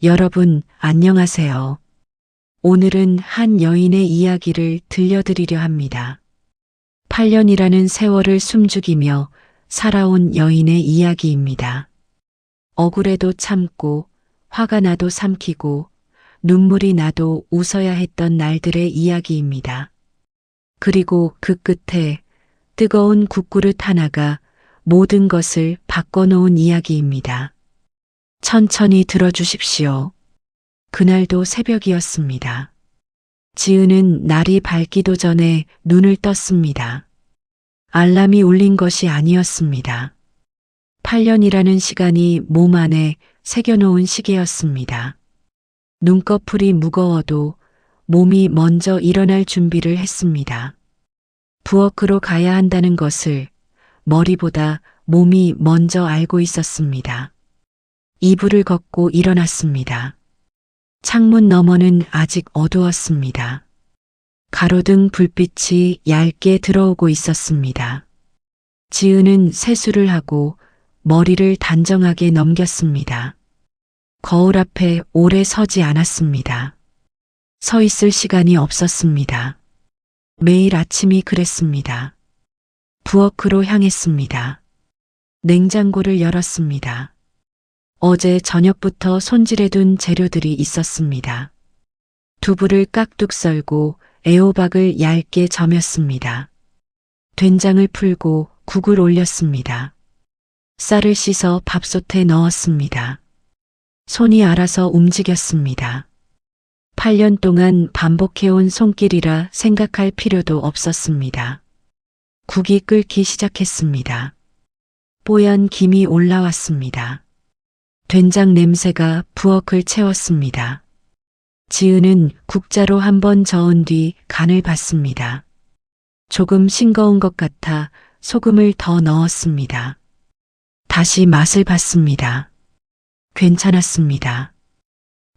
여러분, 안녕하세요. 오늘은 한 여인의 이야기를 들려드리려 합니다. 8년이라는 세월을 숨죽이며 살아온 여인의 이야기입니다. 억울해도 참고, 화가 나도 삼키고, 눈물이 나도 웃어야 했던 날들의 이야기입니다. 그리고 그 끝에 뜨거운 국그릇 하나가 모든 것을 바꿔놓은 이야기입니다. 천천히 들어주십시오. 그날도 새벽이었습니다. 지은은 날이 밝기도 전에 눈을 떴습니다. 알람이 울린 것이 아니었습니다. 8년이라는 시간이 몸 안에 새겨놓은 시계였습니다. 눈꺼풀이 무거워도 몸이 먼저 일어날 준비를 했습니다. 부엌으로 가야 한다는 것을 머리보다 몸이 먼저 알고 있었습니다. 이불을 걷고 일어났습니다. 창문 너머는 아직 어두웠습니다. 가로등 불빛이 얇게 들어오고 있었습니다. 지은은 세수를 하고 머리를 단정하게 넘겼습니다. 거울 앞에 오래 서지 않았습니다. 서 있을 시간이 없었습니다. 매일 아침이 그랬습니다. 부엌으로 향했습니다. 냉장고를 열었습니다. 어제 저녁부터 손질해둔 재료들이 있었습니다. 두부를 깍둑 썰고 애호박을 얇게 저몄습니다. 된장을 풀고 국을 올렸습니다. 쌀을 씻어 밥솥에 넣었습니다. 손이 알아서 움직였습니다. 8년 동안 반복해온 손길이라 생각할 필요도 없었습니다. 국이 끓기 시작했습니다. 뽀얀 김이 올라왔습니다. 된장 냄새가 부엌을 채웠습니다. 지은은 국자로 한번 저은 뒤 간을 봤습니다. 조금 싱거운 것 같아 소금을 더 넣었습니다. 다시 맛을 봤습니다. 괜찮았습니다.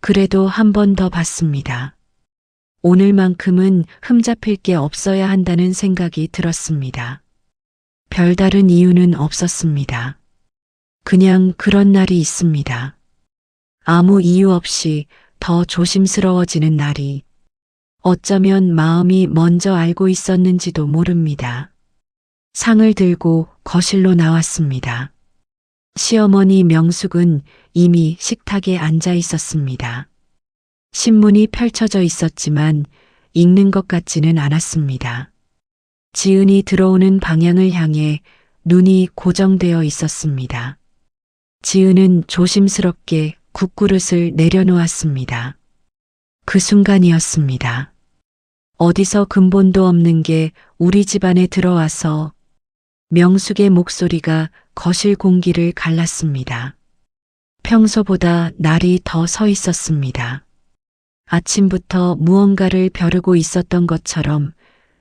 그래도 한 번 더 봤습니다. 오늘만큼은 흠잡힐 게 없어야 한다는 생각이 들었습니다. 별다른 이유는 없었습니다. 그냥 그런 날이 있습니다. 아무 이유 없이 더 조심스러워지는 날이 어쩌면 마음이 먼저 알고 있었는지도 모릅니다. 상을 들고 거실로 나왔습니다. 시어머니 명숙은 이미 식탁에 앉아 있었습니다. 신문이 펼쳐져 있었지만 읽는 것 같지는 않았습니다. 지은이 들어오는 방향을 향해 눈이 고정되어 있었습니다. 지은은 조심스럽게 국그릇을 내려놓았습니다. 그 순간이었습니다. 어디서 근본도 없는 게 우리 집안에 들어와서 명숙의 목소리가 거실 공기를 갈랐습니다. 평소보다 날이 더 서 있었습니다. 아침부터 무언가를 벼르고 있었던 것처럼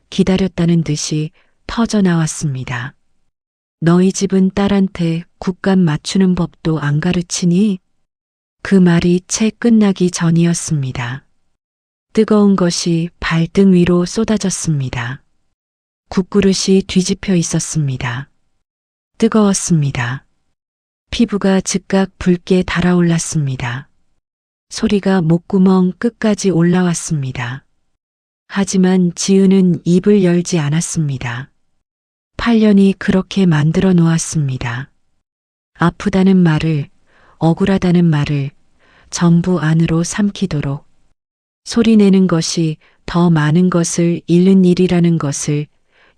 기다렸다는 듯이 터져 나왔습니다. 너희 집은 딸한테 국값 맞추는 법도 안 가르치니? 그 말이 채 끝나기 전이었습니다. 뜨거운 것이 발등 위로 쏟아졌습니다. 국그릇이 뒤집혀 있었습니다. 뜨거웠습니다. 피부가 즉각 붉게 달아올랐습니다. 소리가 목구멍 끝까지 올라왔습니다. 하지만 지은은 입을 열지 않았습니다. 8년이 그렇게 만들어 놓았습니다. 아프다는 말을, 억울하다는 말을 전부 안으로 삼키도록 소리내는 것이 더 많은 것을 잃는 일이라는 것을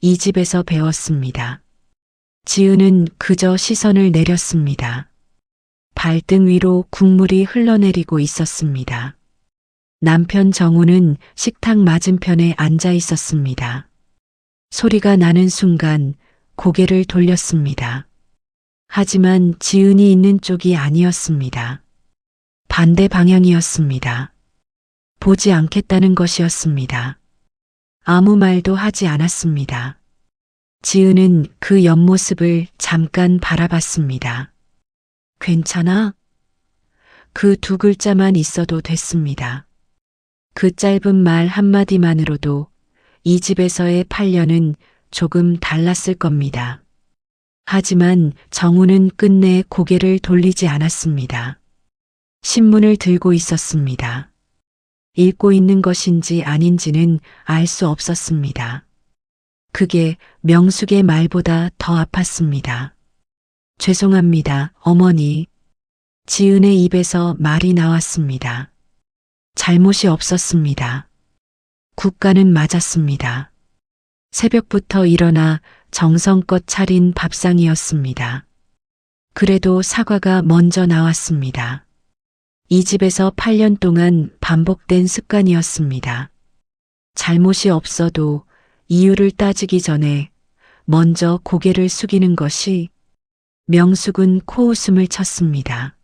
이 집에서 배웠습니다. 지은은 그저 시선을 내렸습니다. 발등 위로 국물이 흘러내리고 있었습니다. 남편 정우는 식탁 맞은편에 앉아 있었습니다. 소리가 나는 순간 고개를 돌렸습니다. 하지만 지은이 있는 쪽이 아니었습니다. 반대 방향이었습니다. 보지 않겠다는 것이었습니다. 아무 말도 하지 않았습니다. 지은은 그 옆모습을 잠깐 바라봤습니다. 괜찮아? 그 두 글자만 있어도 됐습니다. 그 짧은 말 한마디만으로도 이 집에서의 8년은 조금 달랐을 겁니다. 하지만 정우는 끝내 고개를 돌리지 않았습니다. 신문을 들고 있었습니다. 읽고 있는 것인지 아닌지는 알 수 없었습니다. 그게 명숙의 말보다 더 아팠습니다. 죄송합니다, 어머니. 지은의 입에서 말이 나왔습니다. 잘못이 없었습니다. 국가는 맞았습니다. 새벽부터 일어나 정성껏 차린 밥상이었습니다. 그래도 사과가 먼저 나왔습니다. 이 집에서 8년 동안 반복된 습관이었습니다. 잘못이 없어도 이유를 따지기 전에 먼저 고개를 숙이는 것이. 명숙은 코웃음을 쳤습니다.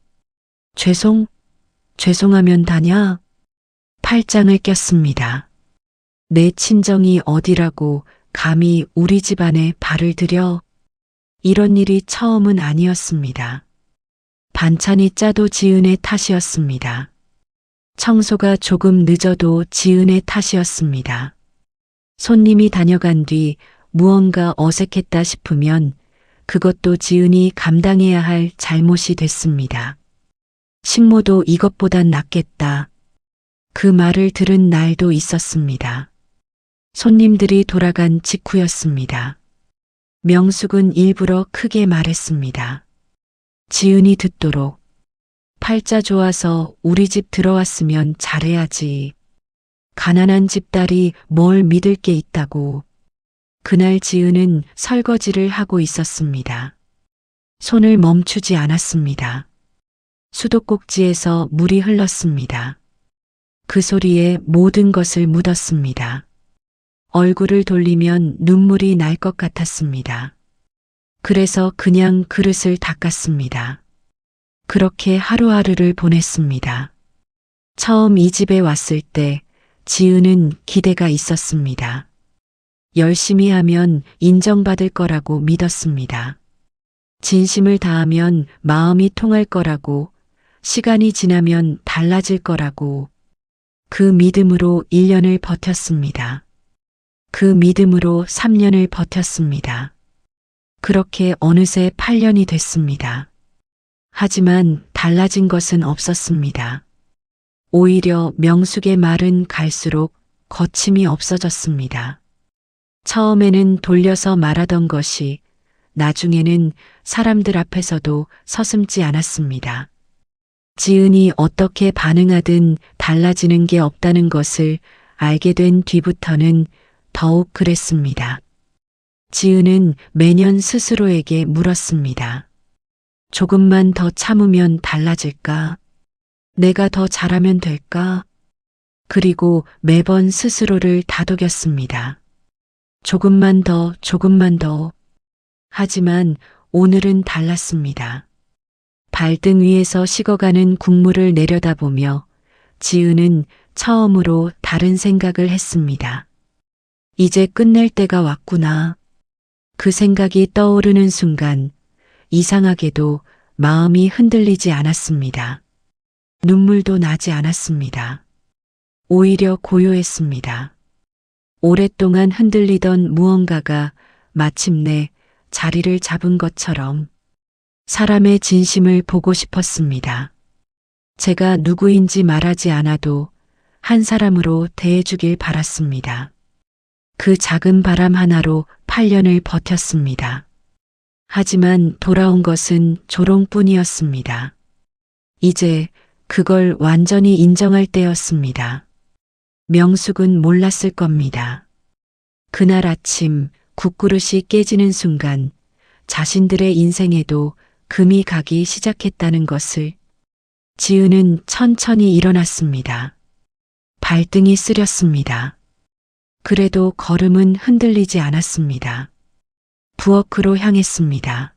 죄송하면 다냐? 팔짱을 꼈습니다. 내 친정이 어디라고 감히 우리 집안에 발을 들여? 이런 일이 처음은 아니었습니다. 반찬이 짜도 지은의 탓이었습니다. 청소가 조금 늦어도 지은의 탓이었습니다. 손님이 다녀간 뒤 무언가 어색했다 싶으면 그것도 지은이 감당해야 할 잘못이 됐습니다. 식모도 이것보단 낫겠다. 그 말을 들은 날도 있었습니다. 손님들이 돌아간 직후였습니다. 명숙은 일부러 크게 말했습니다. 지은이 듣도록. 팔자 좋아서 우리 집 들어왔으면 잘해야지. 가난한 집딸이 뭘 믿을 게 있다고. 그날 지은은 설거지를 하고 있었습니다. 손을 멈추지 않았습니다. 수도꼭지에서 물이 흘렀습니다. 그 소리에 모든 것을 묻었습니다. 얼굴을 돌리면 눈물이 날 것 같았습니다. 그래서 그냥 그릇을 닦았습니다. 그렇게 하루하루를 보냈습니다. 처음 이 집에 왔을 때 지은은 기대가 있었습니다. 열심히 하면 인정받을 거라고 믿었습니다. 진심을 다하면 마음이 통할 거라고, 시간이 지나면 달라질 거라고. 그 믿음으로 1년을 버텼습니다. 그 믿음으로 3년을 버텼습니다. 그렇게 어느새 8년이 됐습니다. 하지만 달라진 것은 없었습니다. 오히려 명숙의 말은 갈수록 거침이 없어졌습니다. 처음에는 돌려서 말하던 것이 나중에는 사람들 앞에서도 서슴지 않았습니다. 지은이 어떻게 반응하든 달라지는 게 없다는 것을 알게 된 뒤부터는 더욱 그랬습니다. 지은은 매년 스스로에게 물었습니다. 조금만 더 참으면 달라질까? 내가 더 잘하면 될까? 그리고 매번 스스로를 다독였습니다. 조금만 더. 하지만 오늘은 달랐습니다. 발등 위에서 식어가는 국물을 내려다보며 지은은 처음으로 다른 생각을 했습니다. 이제 끝낼 때가 왔구나. 그 생각이 떠오르는 순간 이상하게도 마음이 흔들리지 않았습니다. 눈물도 나지 않았습니다. 오히려 고요했습니다. 오랫동안 흔들리던 무언가가 마침내 자리를 잡은 것처럼 사람의 진심을 보고 싶었습니다. 제가 누구인지 말하지 않아도 한 사람으로 대해주길 바랐습니다. 그 작은 바람 하나로 8년을 버텼습니다. 하지만 돌아온 것은 조롱뿐이었습니다. 이제 그걸 완전히 인정할 때였습니다. 명숙은 몰랐을 겁니다. 그날 아침 국그릇이 깨지는 순간 자신들의 인생에도 금이 가기 시작했다는 것을. 지은은 천천히 일어났습니다. 발등이 쓰렸습니다. 그래도 걸음은 흔들리지 않았습니다. 부엌으로 향했습니다.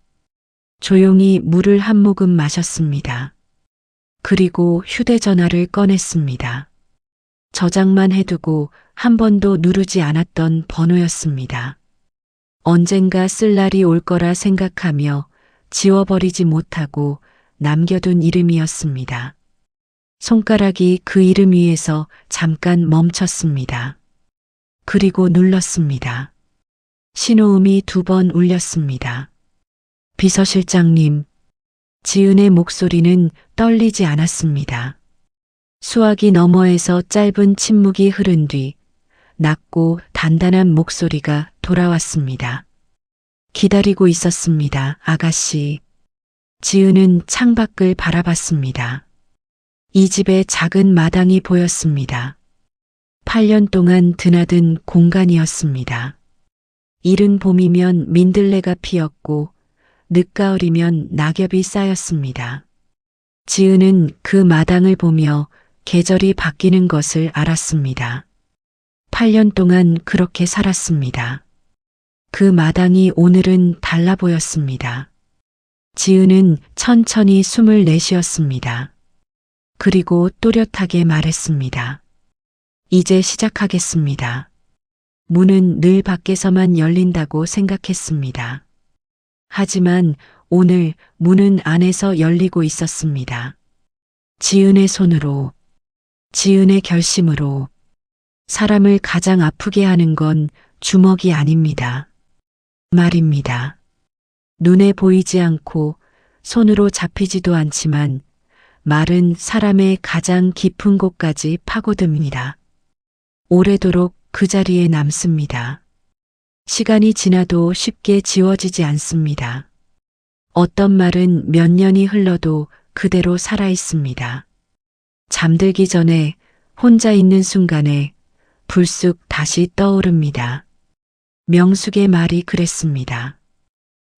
조용히 물을 한 모금 마셨습니다. 그리고 휴대전화를 꺼냈습니다. 저장만 해두고 한 번도 누르지 않았던 번호였습니다. 언젠가 쓸 날이 올 거라 생각하며 지워버리지 못하고 남겨둔 이름이었습니다. 손가락이 그 이름 위에서 잠깐 멈췄습니다. 그리고 눌렀습니다. 신호음이 2번 울렸습니다. 비서실장님. 지은의 목소리는 떨리지 않았습니다. 수화기 너머에서 짧은 침묵이 흐른 뒤 낮고 단단한 목소리가 돌아왔습니다. 기다리고 있었습니다, 아가씨. 지은은 창밖을 바라봤습니다. 이 집의 작은 마당이 보였습니다. 8년 동안 드나든 공간이었습니다. 이른 봄이면 민들레가 피었고 늦가을이면 낙엽이 쌓였습니다. 지은은 그 마당을 보며 계절이 바뀌는 것을 알았습니다. 8년 동안 그렇게 살았습니다. 그 마당이 오늘은 달라 보였습니다. 지은은 천천히 숨을 내쉬었습니다. 그리고 또렷하게 말했습니다. 이제 시작하겠습니다. 문은 늘 밖에서만 열린다고 생각했습니다. 하지만 오늘 문은 안에서 열리고 있었습니다. 지은의 손으로, 지은의 결심으로. 사람을 가장 아프게 하는 건 주먹이 아닙니다. 말입니다. 눈에 보이지 않고 손으로 잡히지도 않지만 말은 사람의 가장 깊은 곳까지 파고듭니다. 오래도록 그 자리에 남습니다. 시간이 지나도 쉽게 지워지지 않습니다. 어떤 말은 몇 년이 흘러도 그대로 살아 있습니다. 잠들기 전에 혼자 있는 순간에 불쑥 다시 떠오릅니다. 명숙의 말이 그랬습니다.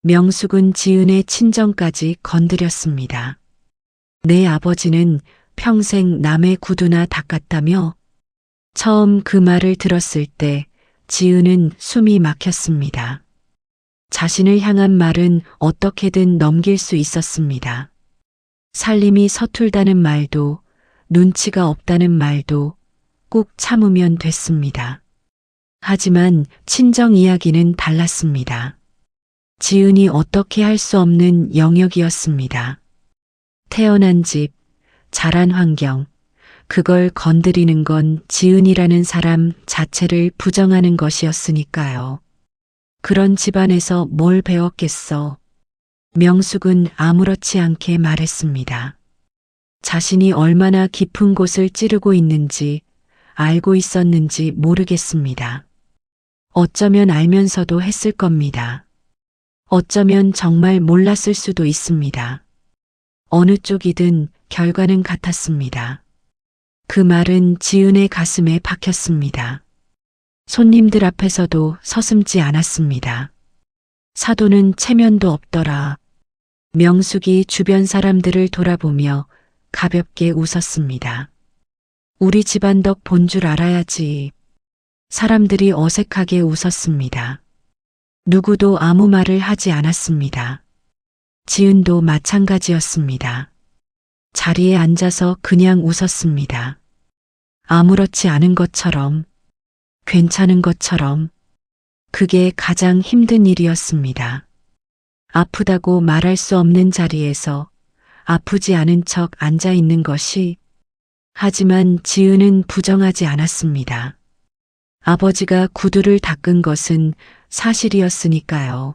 명숙은 지은의 친정까지 건드렸습니다. 내 아버지는 평생 남의 구두나 닦았다며? 처음 그 말을 들었을 때 지은은 숨이 막혔습니다. 자신을 향한 말은 어떻게든 넘길 수 있었습니다. 살림이 서툴다는 말도, 눈치가 없다는 말도 꼭 참으면 됐습니다. 하지만 친정 이야기는 달랐습니다. 지은이 어떻게 할 수 없는 영역이었습니다. 태어난 집, 자란 환경, 그걸 건드리는 건 지은이라는 사람 자체를 부정하는 것이었으니까요. 그런 집안에서 뭘 배웠겠어? 명숙은 아무렇지 않게 말했습니다. 자신이 얼마나 깊은 곳을 찌르고 있는지 알고 있었는지 모르겠습니다. 어쩌면 알면서도 했을 겁니다. 어쩌면 정말 몰랐을 수도 있습니다. 어느 쪽이든 결과는 같았습니다. 그 말은 지은의 가슴에 박혔습니다. 손님들 앞에서도 서슴지 않았습니다. 사돈은 체면도 없더라. 명숙이 주변 사람들을 돌아보며 가볍게 웃었습니다. 우리 집안 덕 본 줄 알아야지. 사람들이 어색하게 웃었습니다. 누구도 아무 말을 하지 않았습니다. 지은도 마찬가지였습니다. 자리에 앉아서 그냥 웃었습니다. 아무렇지 않은 것처럼, 괜찮은 것처럼. 그게 가장 힘든 일이었습니다. 아프다고 말할 수 없는 자리에서 아프지 않은 척 앉아 있는 것이. 하지만 지은은 부정하지 않았습니다. 아버지가 구두를 닦은 것은 사실이었으니까요.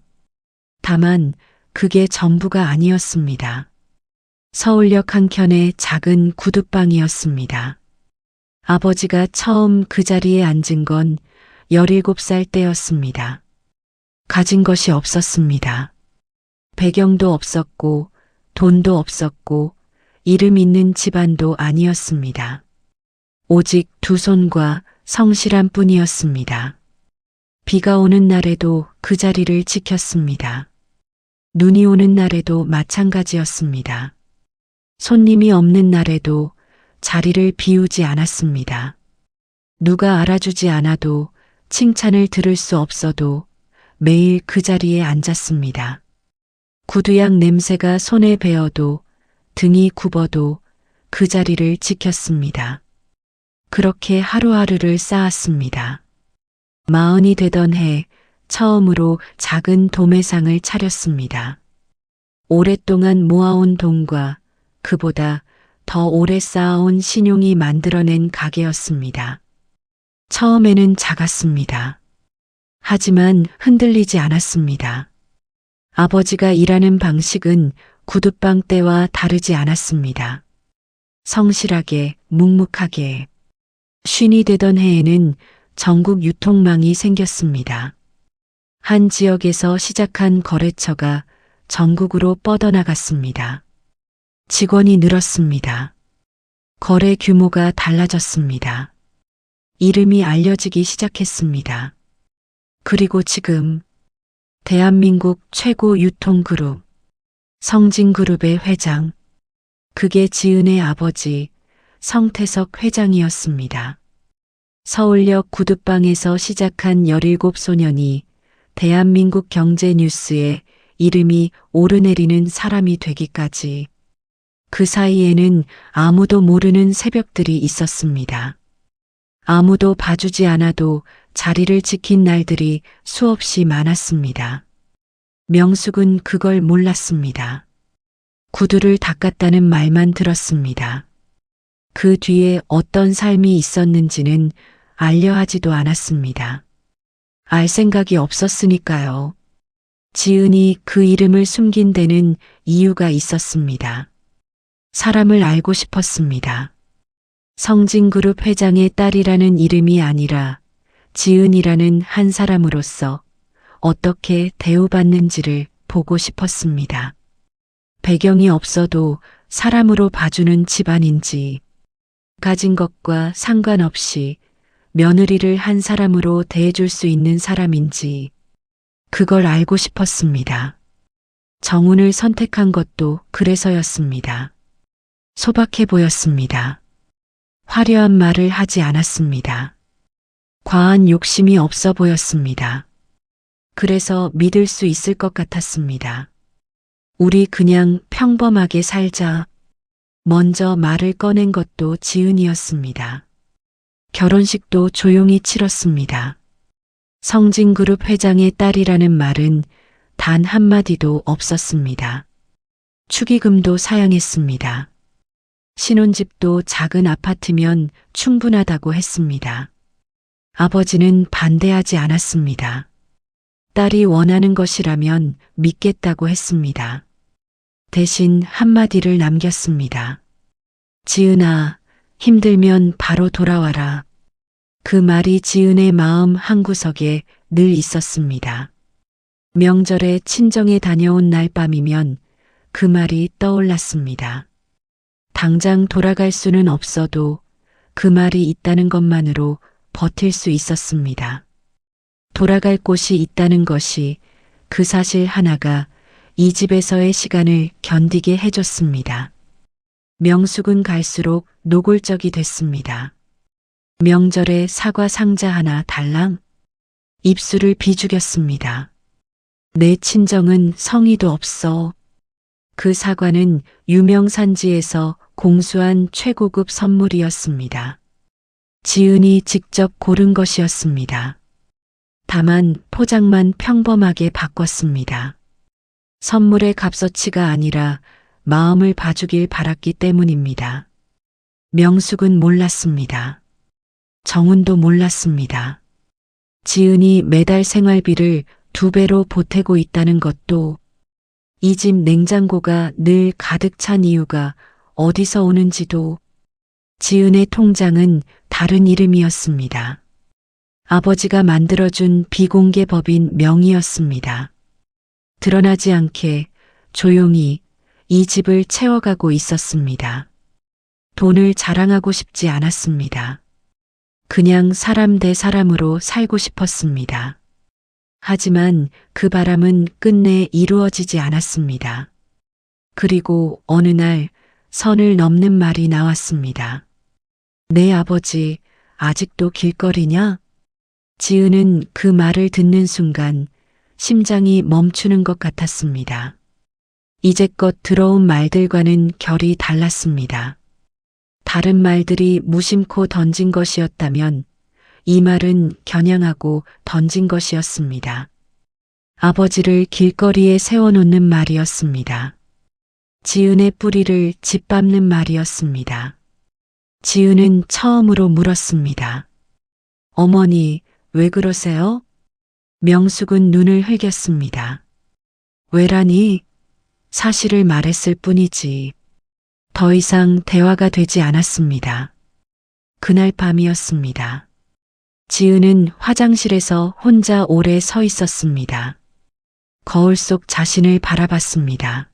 다만 그게 전부가 아니었습니다. 서울역 한켠의 작은 구두방이었습니다. 아버지가 처음 그 자리에 앉은 건 17살 때였습니다. 가진 것이 없었습니다. 배경도 없었고 돈도 없었고 이름 있는 집안도 아니었습니다. 오직 두 손과 성실한 뿐이었습니다. 비가 오는 날에도 그 자리를 지켰습니다. 눈이 오는 날에도 마찬가지였습니다. 손님이 없는 날에도 자리를 비우지 않았습니다. 누가 알아주지 않아도 칭찬을 들을 수 없어도 매일 그 자리에 앉았습니다. 구두약 냄새가 손에 배어도 등이 굽어도 그 자리를 지켰습니다. 그렇게 하루하루를 쌓았습니다. 40이 되던 해 처음으로 작은 도매상을 차렸습니다. 오랫동안 모아온 돈과 그보다 더 오래 쌓아온 신용이 만들어낸 가게였습니다. 처음에는 작았습니다. 하지만 흔들리지 않았습니다. 아버지가 일하는 방식은 구두방 때와 다르지 않았습니다. 성실하게, 묵묵하게. 쉰이 되던 해에는 전국 유통망이 생겼습니다. 한 지역에서 시작한 거래처가 전국으로 뻗어나갔습니다. 직원이 늘었습니다. 거래 규모가 달라졌습니다. 이름이 알려지기 시작했습니다. 그리고 지금 대한민국 최고 유통그룹, 성진그룹의 회장, 그게 지은의 아버지 성태석 회장이었습니다. 서울역 구두방에서 시작한 17소년이 대한민국 경제뉴스에 이름이 오르내리는 사람이 되기까지 그 사이에는 아무도 모르는 새벽들이 있었습니다. 아무도 봐주지 않아도 자리를 지킨 날들이 수없이 많았습니다. 명숙은 그걸 몰랐습니다. 구두를 닦았다는 말만 들었습니다. 그 뒤에 어떤 삶이 있었는지는 알려하지도 않았습니다. 알 생각이 없었으니까요. 지은이 그 이름을 숨긴 데는 이유가 있었습니다. 사람을 알고 싶었습니다. 성진그룹 회장의 딸이라는 이름이 아니라 지은이라는 한 사람으로서 어떻게 대우받는지를 보고 싶었습니다. 배경이 없어도 사람으로 봐주는 집안인지, 가진 것과 상관없이 며느리를 한 사람으로 대해줄 수 있는 사람인지, 그걸 알고 싶었습니다. 정훈을 선택한 것도 그래서였습니다. 소박해 보였습니다. 화려한 말을 하지 않았습니다. 과한 욕심이 없어 보였습니다. 그래서 믿을 수 있을 것 같았습니다. 우리 그냥 평범하게 살자. 먼저 말을 꺼낸 것도 지은이었습니다. 결혼식도 조용히 치렀습니다. 성진그룹 회장의 딸이라는 말은 단 한마디도 없었습니다. 축의금도 사양했습니다. 신혼집도 작은 아파트면 충분하다고 했습니다. 아버지는 반대하지 않았습니다. 딸이 원하는 것이라면 믿겠다고 했습니다. 대신 한마디를 남겼습니다. 지은아, 힘들면 바로 돌아와라. 그 말이 지은의 마음 한구석에 늘 있었습니다. 명절에 친정에 다녀온 날 밤이면 그 말이 떠올랐습니다. 당장 돌아갈 수는 없어도 그 말이 있다는 것만으로 버틸 수 있었습니다. 돌아갈 곳이 있다는 것이, 그 사실 하나가 이 집에서의 시간을 견디게 해줬습니다. 명숙은 갈수록 노골적이 됐습니다. 명절에 사과 상자 하나 달랑? 입술을 비죽였습니다. 내 친정은 성의도 없어. 그 사과는 유명 산지에서 공수한 최고급 선물이었습니다. 지은이 직접 고른 것이었습니다. 다만 포장만 평범하게 바꿨습니다. 선물의 값어치가 아니라 마음을 봐주길 바랐기 때문입니다. 명숙은 몰랐습니다. 정훈도 몰랐습니다. 지은이 매달 생활비를 2배로 보태고 있다는 것도, 이 집 냉장고가 늘 가득 찬 이유가 어디서 오는지도, 지은의 통장은 다른 이름이었습니다. 아버지가 만들어준 비공개 법인 명의였습니다. 드러나지 않게 조용히 이 집을 채워가고 있었습니다. 돈을 자랑하고 싶지 않았습니다. 그냥 사람 대 사람으로 살고 싶었습니다. 하지만 그 바람은 끝내 이루어지지 않았습니다. 그리고 어느 날 선을 넘는 말이 나왔습니다. 내 아버지 아직도 길거리냐? 지은은 그 말을 듣는 순간 심장이 멈추는 것 같았습니다. 이제껏 들어온 말들과는 결이 달랐습니다. 다른 말들이 무심코 던진 것이었다면 이 말은 겨냥하고 던진 것이었습니다. 아버지를 길거리에 세워놓는 말이었습니다. 지은의 뿌리를 짓밟는 말이었습니다. 지은은 처음으로 물었습니다. 어머니, 왜 그러세요? 명숙은 눈을 흘겼습니다. 왜라니? 사실을 말했을 뿐이지 더 이상 대화가 되지 않았습니다. 그날 밤이었습니다. 지은은 화장실에서 혼자 오래 서 있었습니다. 거울 속 자신을 바라봤습니다.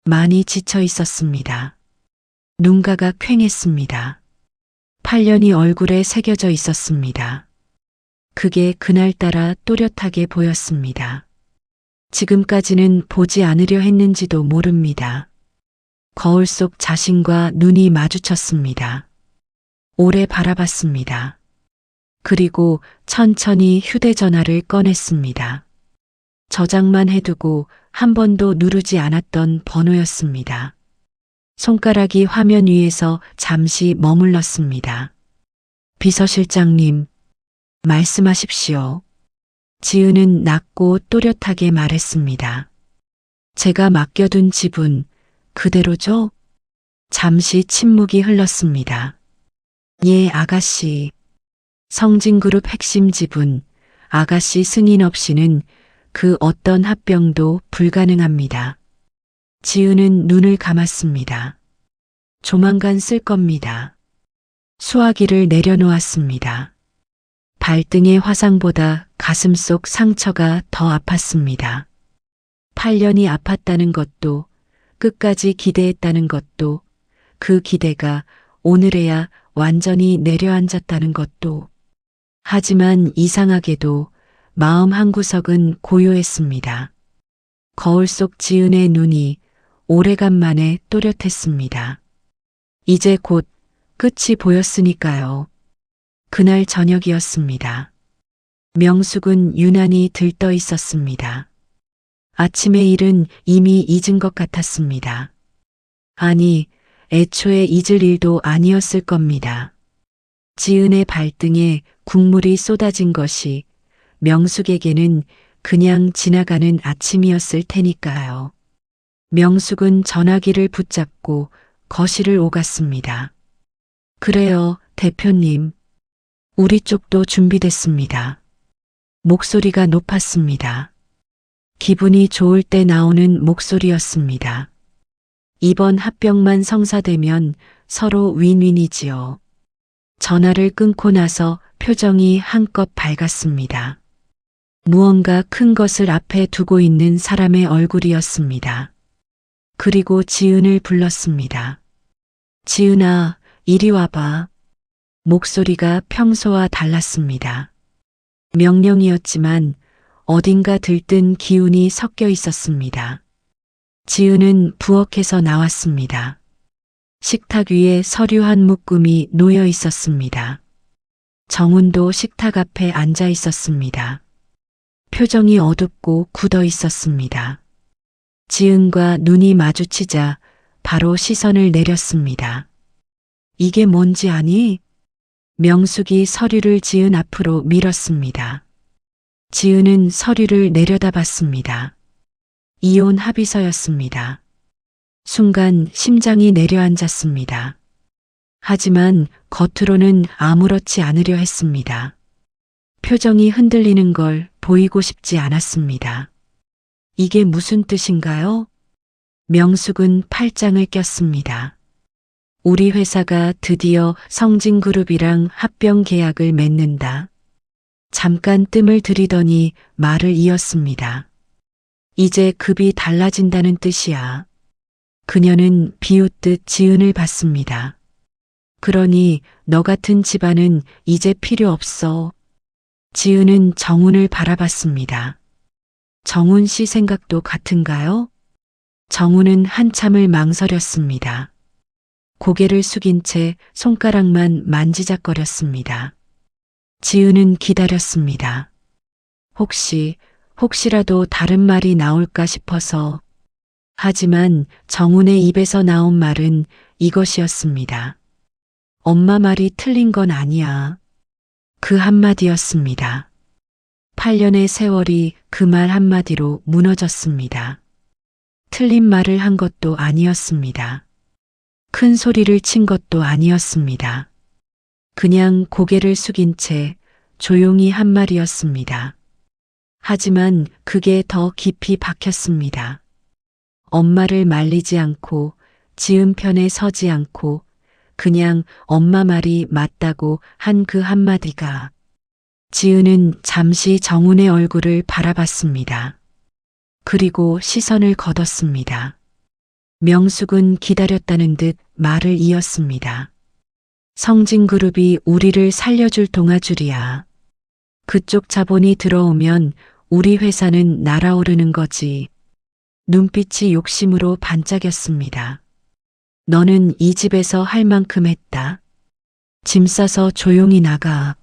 많이 지쳐 있었습니다. 눈가가 퀭했습니다. 8년이 얼굴에 새겨져 있었습니다. 그게 그날따라 또렷하게 보였습니다. 지금까지는 보지 않으려 했는지도 모릅니다. 거울 속 자신과 눈이 마주쳤습니다. 오래 바라봤습니다. 그리고 천천히 휴대전화를 꺼냈습니다. 저장만 해두고 한 번도 누르지 않았던 번호였습니다. 손가락이 화면 위에서 잠시 머물렀습니다. 비서실장님, 말씀하십시오. 지은은 낮고 또렷하게 말했습니다. 제가 맡겨둔 지분 그대로죠? 잠시 침묵이 흘렀습니다. 예, 아가씨. 성진그룹 핵심 지분, 아가씨 승인 없이는 그 어떤 합병도 불가능합니다. 지은은 눈을 감았습니다. 조만간 쓸 겁니다. 수화기를 내려놓았습니다. 발등의 화상보다 가슴속 상처가 더 아팠습니다. 8년이 아팠다는 것도, 끝까지 기대했다는 것도, 그 기대가 오늘에야 완전히 내려앉았다는 것도. 하지만 이상하게도 마음 한구석은 고요했습니다. 거울 속 지은의 눈이 오래간만에 또렷했습니다. 이제 곧 끝이 보였으니까요. 그날 저녁이었습니다. 명숙은 유난히 들떠 있었습니다. 아침의 일은 이미 잊은 것 같았습니다. 아니, 애초에 잊을 일도 아니었을 겁니다. 지은의 발등에 국물이 쏟아진 것이 명숙에게는 그냥 지나가는 아침이었을 테니까요. 명숙은 전화기를 붙잡고 거실을 오갔습니다. 그래요, 대표님. 우리 쪽도 준비됐습니다. 목소리가 높았습니다. 기분이 좋을 때 나오는 목소리였습니다. 이번 합병만 성사되면 서로 윈윈이지요. 전화를 끊고 나서 표정이 한껏 밝았습니다. 무언가 큰 것을 앞에 두고 있는 사람의 얼굴이었습니다. 그리고 지은을 불렀습니다. 지은아, 이리 와봐. 목소리가 평소와 달랐습니다. 명령이었지만 어딘가 들뜬 기운이 섞여 있었습니다. 지은은 부엌에서 나왔습니다. 식탁 위에 서류 한 묶음이 놓여 있었습니다. 정훈도 식탁 앞에 앉아 있었습니다. 표정이 어둡고 굳어 있었습니다. 지은과 눈이 마주치자 바로 시선을 내렸습니다. 이게 뭔지 아니? 명숙이 서류를 지은 앞으로 밀었습니다. 지은은 서류를 내려다봤습니다. 이혼 합의서였습니다. 순간 심장이 내려앉았습니다. 하지만 겉으로는 아무렇지 않으려 했습니다. 표정이 흔들리는 걸 보이고 싶지 않았습니다. 이게 무슨 뜻인가요? 명숙은 팔짱을 꼈습니다. 우리 회사가 드디어 성진그룹이랑 합병 계약을 맺는다. 잠깐 뜸을 들이더니 말을 이었습니다. 이제 급이 달라진다는 뜻이야. 그녀는 비웃듯 지은을 봤습니다. 그러니 너 같은 집안은 이제 필요 없어. 지은은 정훈을 바라봤습니다. 정훈 씨 생각도 같은가요? 정훈은 한참을 망설였습니다. 고개를 숙인 채 손가락만 만지작거렸습니다. 지은은 기다렸습니다. 혹시라도 다른 말이 나올까 싶어서. 하지만 정훈의 입에서 나온 말은 이것이었습니다. 엄마 말이 틀린 건 아니야. 그 한마디였습니다. 8년의 세월이 그 말 한마디로 무너졌습니다. 틀린 말을 한 것도 아니었습니다. 큰 소리를 친 것도 아니었습니다. 그냥 고개를 숙인 채 조용히 한 말이었습니다. 하지만 그게 더 깊이 박혔습니다. 엄마를 말리지 않고 지은 편에 서지 않고 그냥 엄마 말이 맞다고 한 그 한마디가 지은은 잠시 정훈의 얼굴을 바라봤습니다. 그리고 시선을 거뒀습니다. 명숙은 기다렸다는 듯 말을 이었습니다. 성진그룹이 우리를 살려줄 동아줄이야. 그쪽 자본이 들어오면 우리 회사는 날아오르는 거지. 눈빛이 욕심으로 반짝였습니다. 너는 이 집에서 할 만큼 했다. 짐 싸서 조용히 나가.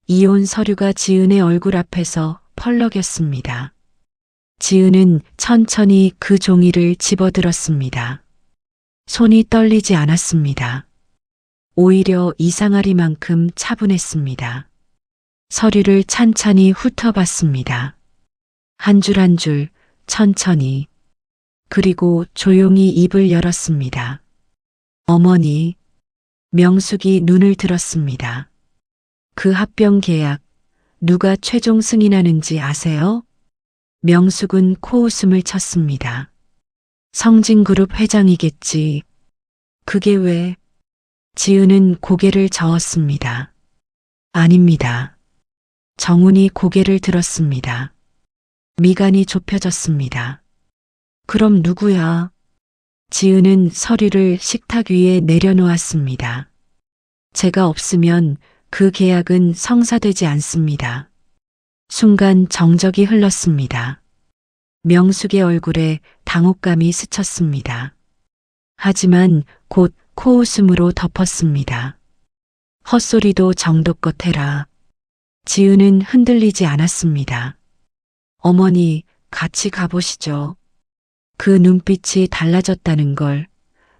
이혼 서류가 지은의 얼굴 앞에서 펄럭였습니다. 지은은 천천히 그 종이를 집어들었습니다. 손이 떨리지 않았습니다. 오히려 이상하리만큼 차분했습니다. 서류를 찬찬히 훑어봤습니다. 한 줄 한 줄 천천히. 그리고 조용히 입을 열었습니다. 어머니. 명숙이 눈을 들었습니다. 그 합병 계약 누가 최종 승인하는지 아세요? 명숙은 코웃음을 쳤습니다. 성진그룹 회장이겠지. 그게 왜? 지은은 고개를 저었습니다. 아닙니다. 정훈이 고개를 들었습니다. 미간이 좁혀졌습니다. 그럼 누구야? 지은은 서류를 식탁 위에 내려놓았습니다. 제가 없으면 그 계약은 성사되지 않습니다. 순간 정적이 흘렀습니다. 명숙의 얼굴에 당혹감이 스쳤습니다. 하지만 곧 코웃음으로 덮었습니다. 헛소리도 정도껏 해라. 지은은 흔들리지 않았습니다. 어머니, 같이 가보시죠. 그 눈빛이 달라졌다는 걸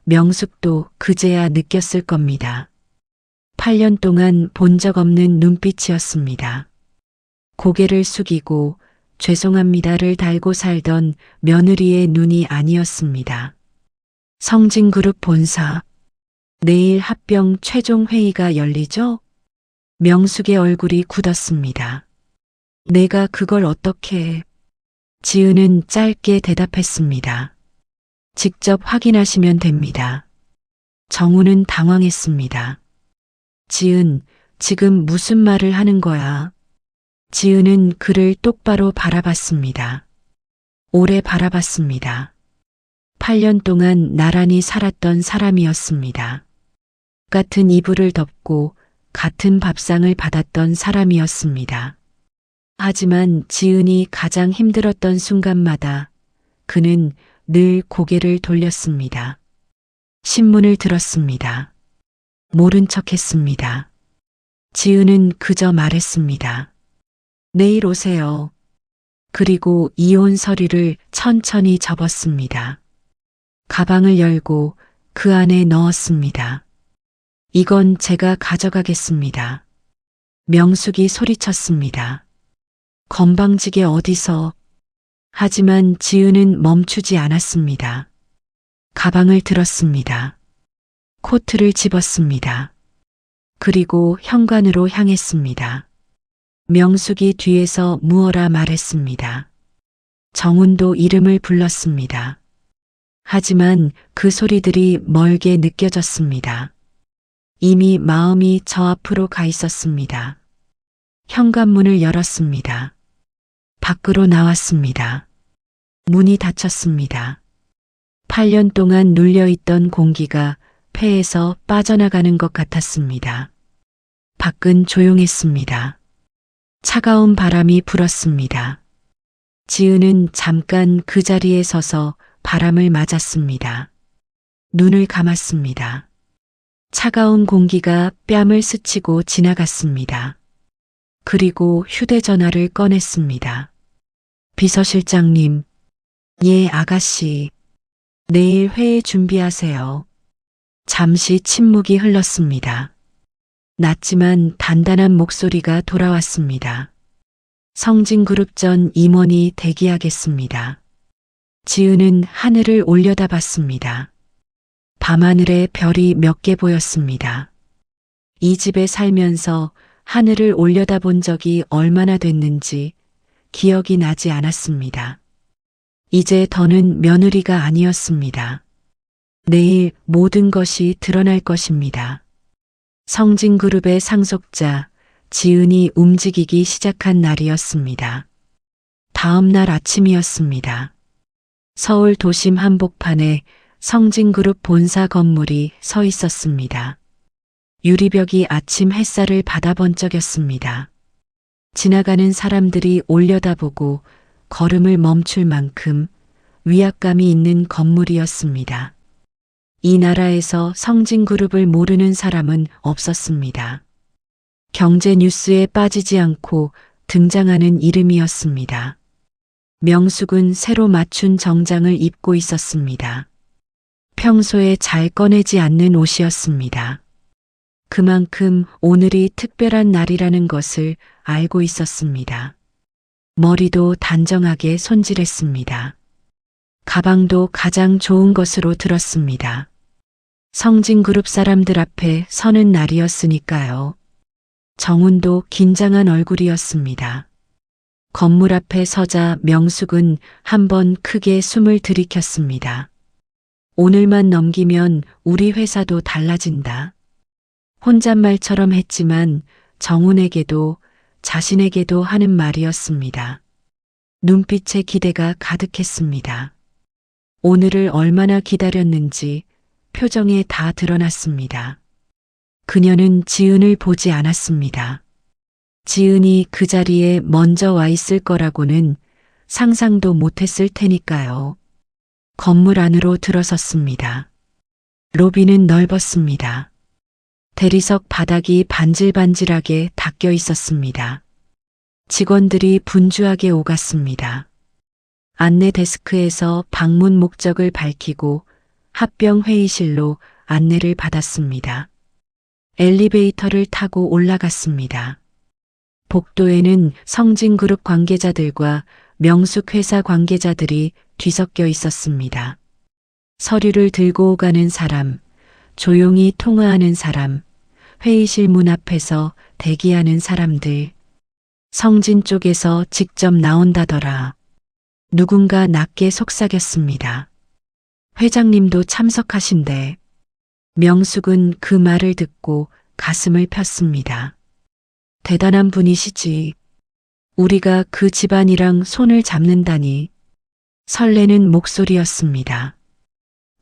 명숙도 그제야 느꼈을 겁니다. 8년 동안 본 적 없는 눈빛이었습니다. 고개를 숙이고 죄송합니다를 달고 살던 며느리의 눈이 아니었습니다. 성진그룹 본사. 내일 합병 최종 회의가 열리죠? 명숙의 얼굴이 굳었습니다. 내가 그걸 어떻게 해? 지은은 짧게 대답했습니다. 직접 확인하시면 됩니다. 정훈은 당황했습니다. 지은, 지금 무슨 말을 하는 거야? 지은은 그를 똑바로 바라봤습니다. 오래 바라봤습니다. 8년 동안 나란히 살았던 사람이었습니다. 같은 이불을 덮고 같은 밥상을 받았던 사람이었습니다. 하지만 지은이 가장 힘들었던 순간마다 그는 늘 고개를 돌렸습니다. 신문을 들었습니다. 모른 척했습니다. 지은은 그저 말했습니다. 내일 오세요. 그리고 이혼 서류를 천천히 접었습니다. 가방을 열고 그 안에 넣었습니다. 이건 제가 가져가겠습니다. 명숙이 소리쳤습니다. 건방지게 어디서. 하지만 지은은 멈추지 않았습니다. 가방을 들었습니다. 코트를 집었습니다. 그리고 현관으로 향했습니다. 명숙이 뒤에서 무어라 말했습니다. 정훈도 이름을 불렀습니다. 하지만 그 소리들이 멀게 느껴졌습니다. 이미 마음이 저 앞으로 가 있었습니다. 현관문을 열었습니다. 밖으로 나왔습니다. 문이 닫혔습니다. 8년 동안 눌려있던 공기가 폐에서 빠져나가는 것 같았습니다. 밖은 조용했습니다. 차가운 바람이 불었습니다. 지은은 잠깐 그 자리에 서서 바람을 맞았습니다. 눈을 감았습니다. 차가운 공기가 뺨을 스치고 지나갔습니다. 그리고 휴대전화를 꺼냈습니다. 비서실장님. 예, 아가씨. 내일 회의 준비하세요. 잠시 침묵이 흘렀습니다. 낮지만 단단한 목소리가 돌아왔습니다. 성진그룹 전 임원이 대기하겠습니다. 지은은 하늘을 올려다봤습니다. 밤하늘에 별이 몇 개 보였습니다. 이 집에 살면서 하늘을 올려다본 적이 얼마나 됐는지 기억이 나지 않았습니다. 이제 더는 며느리가 아니었습니다. 내일 모든 것이 드러날 것입니다. 성진그룹의 상속자 지은이 움직이기 시작한 날이었습니다. 다음 날 아침이었습니다. 서울 도심 한복판에 성진그룹 본사 건물이 서 있었습니다. 유리벽이 아침 햇살을 받아 번쩍였습니다. 지나가는 사람들이 올려다보고 걸음을 멈출 만큼 위압감이 있는 건물이었습니다. 이 나라에서 성진그룹을 모르는 사람은 없었습니다. 경제 뉴스에 빠지지 않고 등장하는 이름이었습니다. 명숙은 새로 맞춘 정장을 입고 있었습니다. 평소에 잘 꺼내지 않는 옷이었습니다. 그만큼 오늘이 특별한 날이라는 것을 알고 있었습니다. 머리도 단정하게 손질했습니다. 가방도 가장 좋은 것으로 들었습니다. 성진그룹 사람들 앞에 서는 날이었으니까요. 정훈도 긴장한 얼굴이었습니다. 건물 앞에 서자 명숙은 한번 크게 숨을 들이켰습니다. 오늘만 넘기면 우리 회사도 달라진다. 혼잣말처럼 했지만 정훈에게도 자신에게도 하는 말이었습니다. 눈빛에 기대가 가득했습니다. 오늘을 얼마나 기다렸는지 표정에 다 드러났습니다. 그녀는 지은을 보지 않았습니다. 지은이 그 자리에 먼저 와 있을 거라고는 상상도 못했을 테니까요. 건물 안으로 들어섰습니다. 로비는 넓었습니다. 대리석 바닥이 반질반질하게 닦여 있었습니다. 직원들이 분주하게 오갔습니다. 안내 데스크에서 방문 목적을 밝히고 합병 회의실로 안내를 받았습니다. 엘리베이터를 타고 올라갔습니다. 복도에는 성진그룹 관계자들과 명숙 회사 관계자들이 뒤섞여 있었습니다. 서류를 들고 오가는 사람, 조용히 통화하는 사람, 회의실 문 앞에서 대기하는 사람들. 성진 쪽에서 직접 나온다더라. 누군가 낮게 속삭였습니다. 회장님도 참석하신대. 명숙은 그 말을 듣고 가슴을 폈습니다. 대단한 분이시지. 우리가 그 집안이랑 손을 잡는다니. 설레는 목소리였습니다.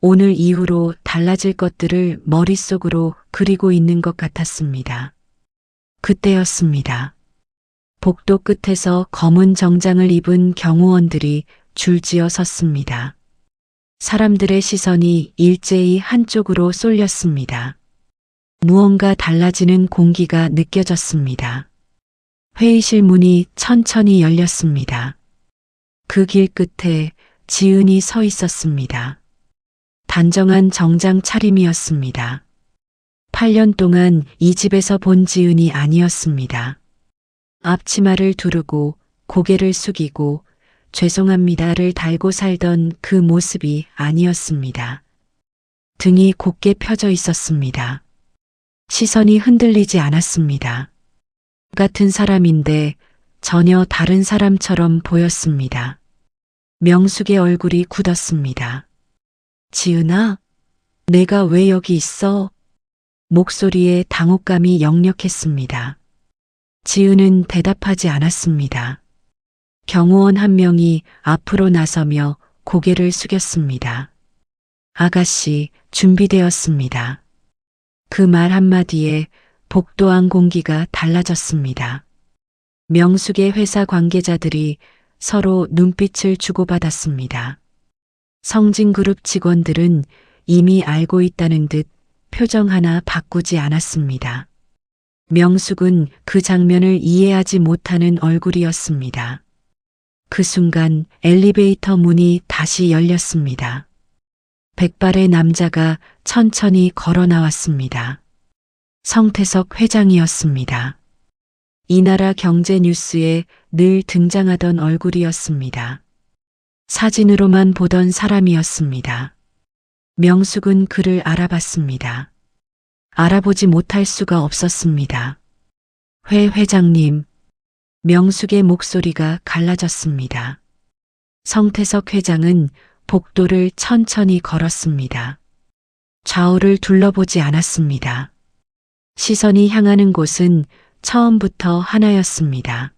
오늘 이후로 달라질 것들을 머릿속으로 그리고 있는 것 같았습니다. 그때였습니다. 복도 끝에서 검은 정장을 입은 경호원들이 줄지어 섰습니다. 사람들의 시선이 일제히 한쪽으로 쏠렸습니다. 무언가 달라지는 공기가 느껴졌습니다. 회의실 문이 천천히 열렸습니다. 그 길 끝에 지은이 서 있었습니다. 단정한 정장 차림이었습니다. 8년 동안 이 집에서 본 지은이 아니었습니다. 앞치마를 두르고 고개를 숙이고 죄송합니다를 달고 살던 그 모습이 아니었습니다. 등이 곧게 펴져 있었습니다. 시선이 흔들리지 않았습니다. 같은 사람인데 전혀 다른 사람처럼 보였습니다. 명숙의 얼굴이 굳었습니다. 지은아, 내가 왜 여기 있어? 목소리에 당혹감이 역력했습니다. 지은은 대답하지 않았습니다. 경호원 한 명이 앞으로 나서며 고개를 숙였습니다. 아가씨, 준비되었습니다. 그 말 한마디에 복도 안 공기가 달라졌습니다. 명숙의 회사 관계자들이 서로 눈빛을 주고받았습니다. 성진그룹 직원들은 이미 알고 있다는 듯 표정 하나 바꾸지 않았습니다. 명숙은 그 장면을 이해하지 못하는 얼굴이었습니다. 그 순간 엘리베이터 문이 다시 열렸습니다. 백발의 남자가 천천히 걸어 나왔습니다. 성태석 회장이었습니다. 이 나라 경제 뉴스에 늘 등장하던 얼굴이었습니다. 사진으로만 보던 사람이었습니다. 명숙은 그를 알아봤습니다. 알아보지 못할 수가 없었습니다. 회 회장님, 명숙의 목소리가 갈라졌습니다. 성태석 회장은 복도를 천천히 걸었습니다. 좌우를 둘러보지 않았습니다. 시선이 향하는 곳은 처음부터 하나였습니다.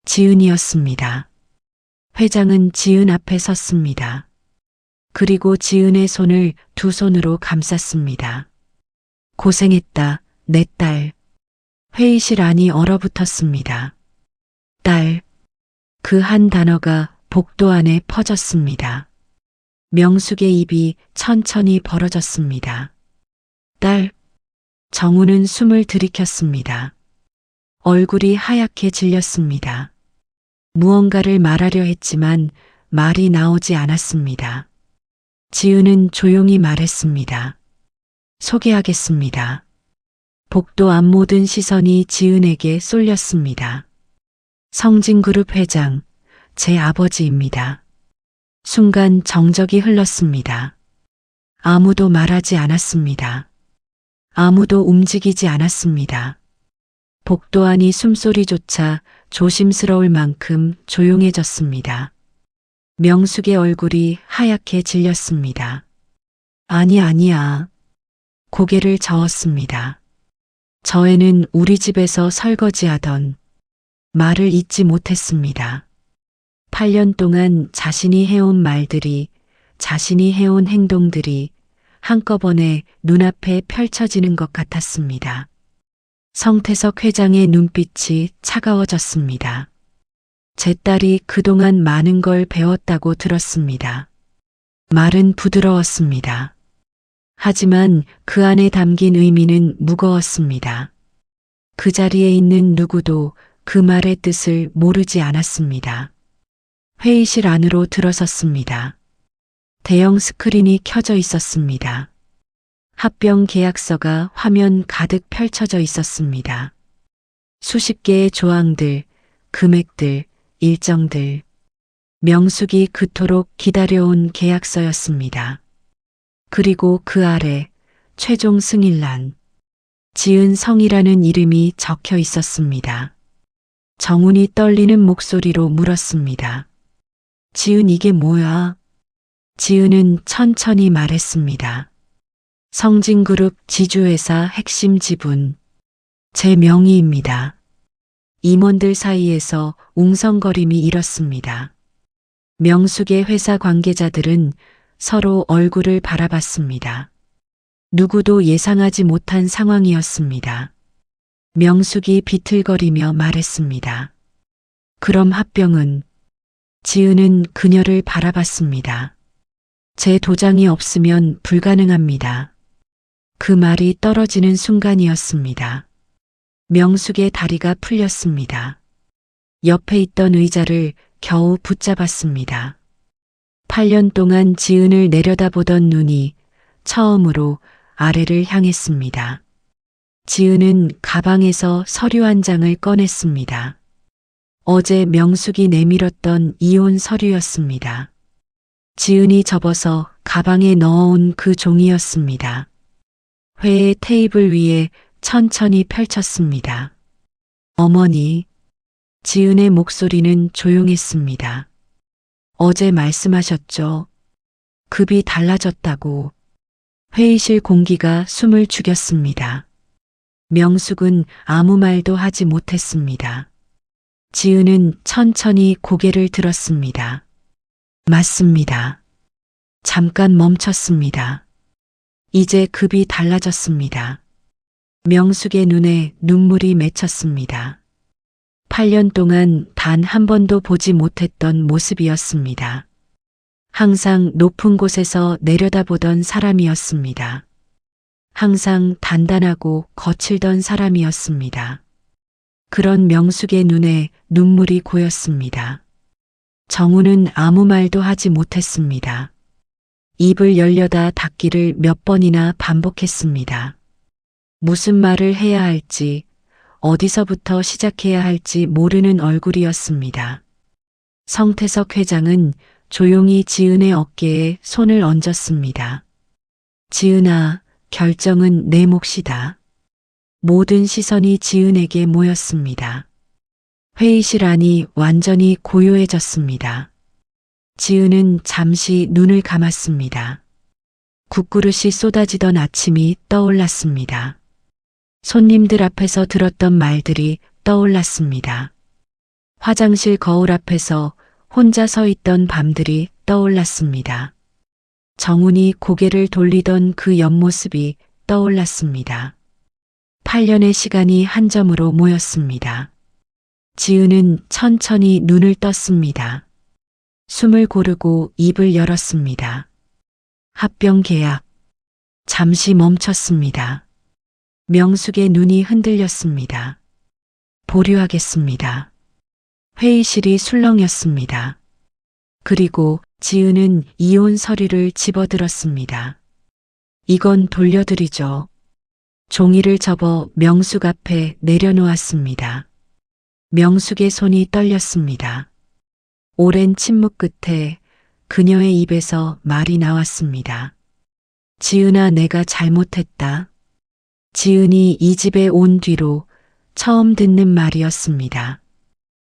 지은이었습니다. 회장은 지은 앞에 섰습니다. 그리고 지은의 손을 두 손으로 감쌌습니다. 고생했다, 내 딸. 회의실 안이 얼어붙었습니다. 딸. 그 한 단어가 복도 안에 퍼졌습니다. 명숙의 입이 천천히 벌어졌습니다. 딸. 정우는 숨을 들이켰습니다. 얼굴이 하얗게 질렸습니다. 무언가를 말하려 했지만 말이 나오지 않았습니다. 지은은 조용히 말했습니다. 소개하겠습니다. 복도 앞 모든 시선이 지은에게 쏠렸습니다. 성진그룹 회장, 제 아버지입니다. 순간 정적이 흘렀습니다. 아무도 말하지 않았습니다. 아무도 움직이지 않았습니다. 복도 안이 숨소리조차 조심스러울 만큼 조용해졌습니다. 명숙의 얼굴이 하얗게 질렸습니다. 아니야. 고개를 저었습니다. 저 애는 우리 집에서 설거지하던 말을 잊지 못했습니다. 8년 동안 자신이 해온 말들이, 자신이 해온 행동들이 한꺼번에 눈앞에 펼쳐지는 것 같았습니다. 성태석 회장의 눈빛이 차가워졌습니다. 제 딸이 그동안 많은 걸 배웠다고 들었습니다. 말은 부드러웠습니다. 하지만 그 안에 담긴 의미는 무거웠습니다. 그 자리에 있는 누구도 그 말의 뜻을 모르지 않았습니다. 회의실 안으로 들어섰습니다. 대형 스크린이 켜져 있었습니다. 합병 계약서가 화면 가득 펼쳐져 있었습니다. 수십 개의 조항들, 금액들, 일정들. 명숙이 그토록 기다려온 계약서였습니다. 그리고 그 아래 최종 승인란, 지은 성이라는 이름이 적혀 있었습니다. 정훈이 떨리는 목소리로 물었습니다. 지은 이게 뭐야? 지은은 천천히 말했습니다. 성진그룹 지주회사 핵심 지분, 제 명의입니다. 임원들 사이에서 웅성거림이 일었습니다. 명숙의 회사 관계자들은 서로 얼굴을 바라봤습니다. 누구도 예상하지 못한 상황이었습니다. 명숙이 비틀거리며 말했습니다. 그럼 합병은? 지은은 그녀를 바라봤습니다. 제 도장이 없으면 불가능합니다. 그 말이 떨어지는 순간이었습니다. 명숙의 다리가 풀렸습니다. 옆에 있던 의자를 겨우 붙잡았습니다. 8년 동안 지은을 내려다보던 눈이 처음으로 아래를 향했습니다. 지은은 가방에서 서류 한 장을 꺼냈습니다. 어제 명숙이 내밀었던 이혼 서류였습니다. 지은이 접어서 가방에 넣어온 그 종이였습니다. 회의 테이블 위에 천천히 펼쳤습니다. 어머니, 지은의 목소리는 조용했습니다. 어제 말씀하셨죠? 급이 달라졌다고. 회의실 공기가 숨을 죽였습니다. 명숙은 아무 말도 하지 못했습니다. 지은은 천천히 고개를 들었습니다. 맞습니다. 잠깐 멈췄습니다. 이제 급이 달라졌습니다. 명숙의 눈에 눈물이 맺혔습니다. 8년 동안 단 한 번도 보지 못했던 모습이었습니다. 항상 높은 곳에서 내려다보던 사람이었습니다. 항상 단단하고 거칠던 사람이었습니다. 그런 명숙의 눈에 눈물이 고였습니다. 정우는 아무 말도 하지 못했습니다. 입을 열려다 닫기를 몇 번이나 반복했습니다. 무슨 말을 해야 할지, 어디서부터 시작해야 할지 모르는 얼굴이었습니다. 성태석 회장은 조용히 지은의 어깨에 손을 얹었습니다. 지은아, 결정은 내 몫이다. 모든 시선이 지은에게 모였습니다. 회의실 안이 완전히 고요해졌습니다. 지은은 잠시 눈을 감았습니다. 국그릇이 쏟아지던 아침이 떠올랐습니다. 손님들 앞에서 들었던 말들이 떠올랐습니다. 화장실 거울 앞에서 혼자 서 있던 밤들이 떠올랐습니다. 정훈이 고개를 돌리던 그 옆모습이 떠올랐습니다. 8년의 시간이 한 점으로 모였습니다. 지은은 천천히 눈을 떴습니다. 숨을 고르고 입을 열었습니다. 합병 계약. 잠시 멈췄습니다. 명숙의 눈이 흔들렸습니다. 보류하겠습니다. 회의실이 술렁였습니다. 그리고 지은은 이혼 서류를 집어들었습니다. 이건 돌려드리죠. 종이를 접어 명숙 앞에 내려놓았습니다. 명숙의 손이 떨렸습니다. 오랜 침묵 끝에 그녀의 입에서 말이 나왔습니다. 지은아, 내가 잘못했다. 지은이 이 집에 온 뒤로 처음 듣는 말이었습니다.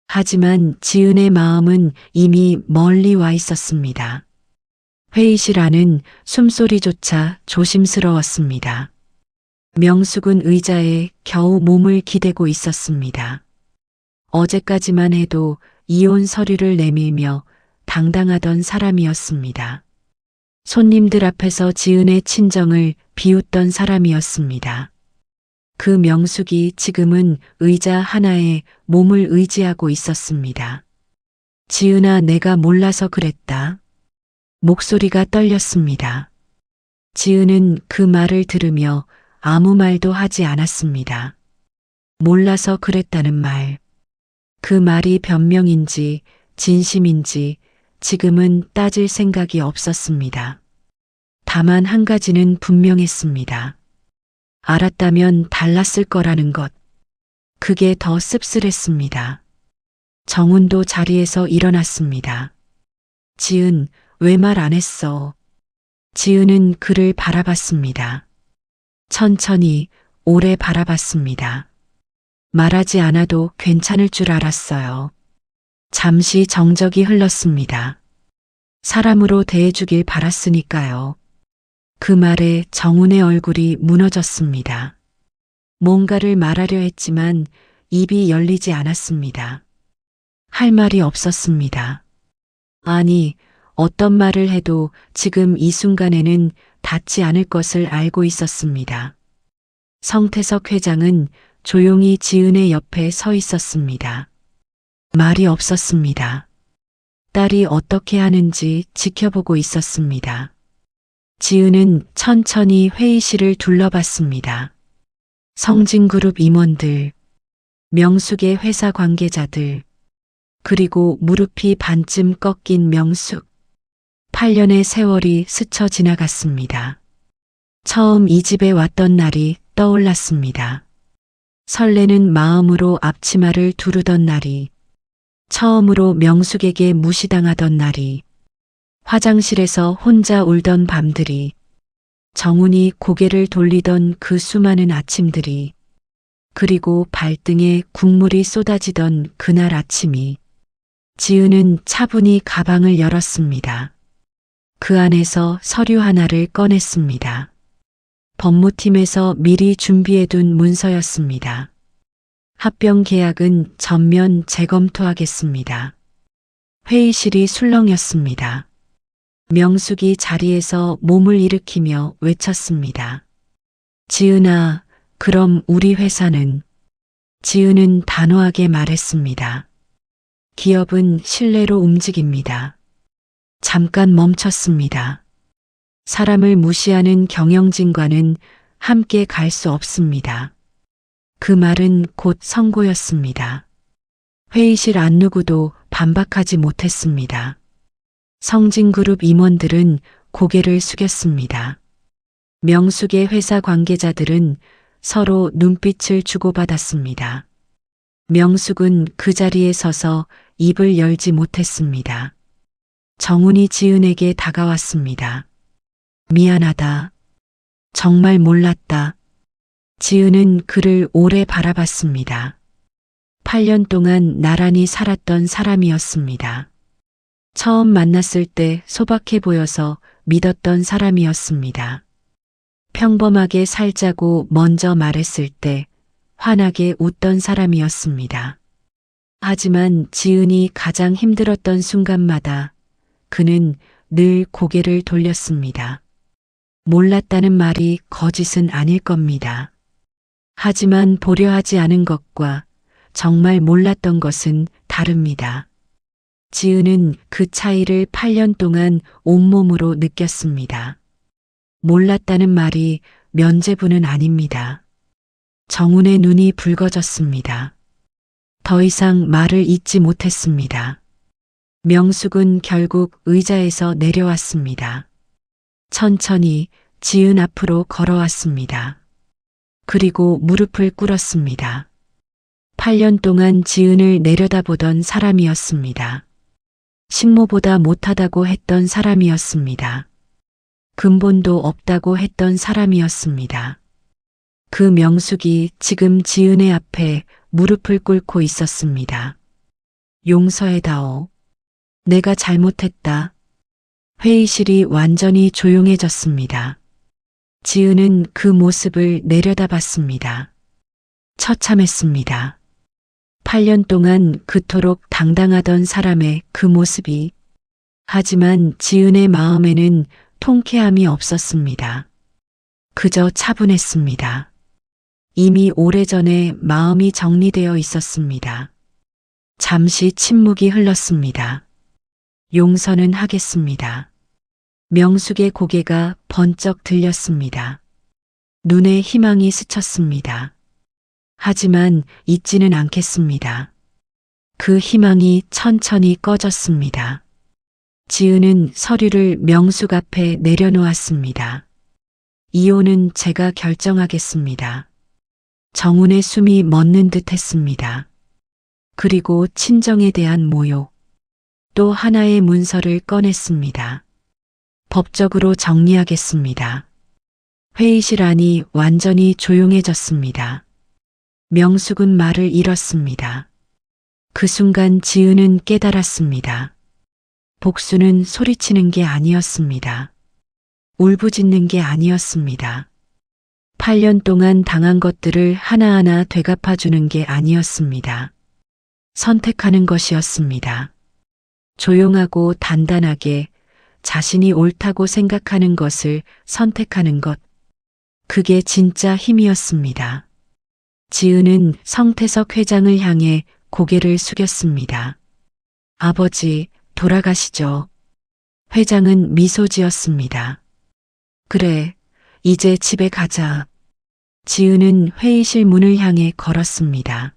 하지만 지은의 마음은 이미 멀리 와 있었습니다. 회의실 안은 숨소리조차 조심스러웠습니다. 명숙은 의자에 겨우 몸을 기대고 있었습니다. 어제까지만 해도 이혼 서류를 내밀며 당당하던 사람이었습니다. 손님들 앞에서 지은의 친정을 비웃던 사람이었습니다. 그 명숙이 지금은 의자 하나에 몸을 의지하고 있었습니다. 지은아, 내가 몰라서 그랬다. 목소리가 떨렸습니다. 지은은 그 말을 들으며 아무 말도 하지 않았습니다. 몰라서 그랬다는 말. 그 말이 변명인지 진심인지 지금은 따질 생각이 없었습니다. 다만 한 가지는 분명했습니다. 알았다면 달랐을 거라는 것. 그게 더 씁쓸했습니다. 정훈도 자리에서 일어났습니다. 지은, 왜 말 안 했어? 지은은 그를 바라봤습니다. 천천히 오래 바라봤습니다. 말하지 않아도 괜찮을 줄 알았어요. 잠시 정적이 흘렀습니다. 사람으로 대해주길 바랐으니까요. 그 말에 정훈의 얼굴이 무너졌습니다. 뭔가를 말하려 했지만 입이 열리지 않았습니다. 할 말이 없었습니다. 아니, 어떤 말을 해도 지금 이 순간에는 닿지 않을 것을 알고 있었습니다. 성태석 회장은 조용히 지은의 옆에 서 있었습니다. 말이 없었습니다. 딸이 어떻게 하는지 지켜보고 있었습니다. 지은은 천천히 회의실을 둘러봤습니다. 성진그룹 임원들, 명숙의 회사 관계자들, 그리고 무릎이 반쯤 꺾인 명숙. 8년의 세월이 스쳐 지나갔습니다. 처음 이 집에 왔던 날이 떠올랐습니다. 설레는 마음으로 앞치마를 두르던 날이, 처음으로 명숙에게 무시당하던 날이, 화장실에서 혼자 울던 밤들이, 정훈이 고개를 돌리던 그 수많은 아침들이, 그리고 발등에 국물이 쏟아지던 그날 아침이. 지은은 차분히 가방을 열었습니다. 그 안에서 서류 하나를 꺼냈습니다. 법무팀에서 미리 준비해둔 문서였습니다. 합병 계약은 전면 재검토하겠습니다. 회의실이 술렁였습니다. 명숙이 자리에서 몸을 일으키며 외쳤습니다. 지은아, 그럼 우리 회사는? 지은은 단호하게 말했습니다. 기업은 신뢰로 움직입니다. 잠깐 멈췄습니다. 사람을 무시하는 경영진과는 함께 갈 수 없습니다. 그 말은 곧 선고였습니다. 회의실 안 누구도 반박하지 못했습니다. 성진그룹 임원들은 고개를 숙였습니다. 명숙의 회사 관계자들은 서로 눈빛을 주고받았습니다. 명숙은 그 자리에 서서 입을 열지 못했습니다. 정훈이 지은에게 다가왔습니다. 미안하다. 정말 몰랐다. 지은은 그를 오래 바라봤습니다. 8년 동안 나란히 살았던 사람이었습니다. 처음 만났을 때 소박해 보여서 믿었던 사람이었습니다. 평범하게 살자고 먼저 말했을 때 환하게 웃던 사람이었습니다. 하지만 지은이 가장 힘들었던 순간마다 그는 늘 고개를 돌렸습니다. 몰랐다는 말이 거짓은 아닐 겁니다. 하지만 보려 하지 않은 것과 정말 몰랐던 것은 다릅니다. 지은은 그 차이를 8년 동안 온몸으로 느꼈습니다. 몰랐다는 말이 면죄부는 아닙니다. 정훈의 눈이 붉어졌습니다. 더 이상 말을 잇지 못했습니다. 명숙은 결국 의자에서 내려왔습니다. 천천히 지은 앞으로 걸어왔습니다. 그리고 무릎을 꿇었습니다. 8년 동안 지은을 내려다보던 사람이었습니다. 식모보다 못하다고 했던 사람이었습니다. 근본도 없다고 했던 사람이었습니다. 그 명숙이 지금 지은의 앞에 무릎을 꿇고 있었습니다. 용서해다오. 내가 잘못했다. 회의실이 완전히 조용해졌습니다. 지은은 그 모습을 내려다봤습니다. 처참했습니다. 8년 동안 그토록 당당하던 사람의 그 모습이. 하지만 지은의 마음에는 통쾌함이 없었습니다. 그저 차분했습니다. 이미 오래전에 마음이 정리되어 있었습니다. 잠시 침묵이 흘렀습니다. 용서는 하겠습니다. 명숙의 고개가 번쩍 들렸습니다. 눈에 희망이 스쳤습니다. 하지만 잊지는 않겠습니다. 그 희망이 천천히 꺼졌습니다. 지은은 서류를 명숙 앞에 내려놓았습니다. 이혼은 제가 결정하겠습니다. 정훈의 숨이 멎는 듯 했습니다. 그리고 친정에 대한 모욕. 또 하나의 문서를 꺼냈습니다. 법적으로 정리하겠습니다. 회의실 안이 완전히 조용해졌습니다. 명숙은 말을 잃었습니다. 그 순간 지은은 깨달았습니다. 복수는 소리치는 게 아니었습니다. 울부짖는 게 아니었습니다. 8년 동안 당한 것들을 하나하나 되갚아주는 게 아니었습니다. 선택하는 것이었습니다. 조용하고 단단하게 자신이 옳다고 생각하는 것을 선택하는 것. 그게 진짜 힘이었습니다. 지은은 성태석 회장을 향해 고개를 숙였습니다. 아버지, 돌아가시죠. 회장은 미소 지었습니다. 그래, 이제 집에 가자. 지은은 회의실 문을 향해 걸었습니다.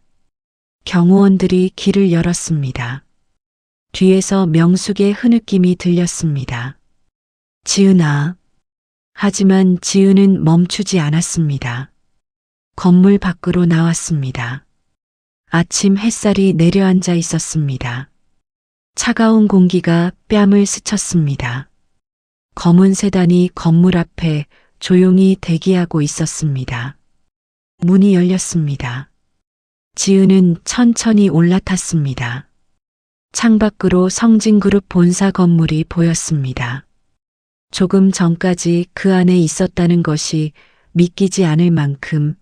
경호원들이 길을 열었습니다. 뒤에서 명숙의 흐느낌이 들렸습니다. 지은아. 하지만 지은은 멈추지 않았습니다. 건물 밖으로 나왔습니다. 아침 햇살이 내려앉아 있었습니다. 차가운 공기가 뺨을 스쳤습니다. 검은 세단이 건물 앞에 조용히 대기하고 있었습니다. 문이 열렸습니다. 지은은 천천히 올라탔습니다. 창밖으로 성진그룹 본사 건물이 보였습니다. 조금 전까지 그 안에 있었다는 것이 믿기지 않을 만큼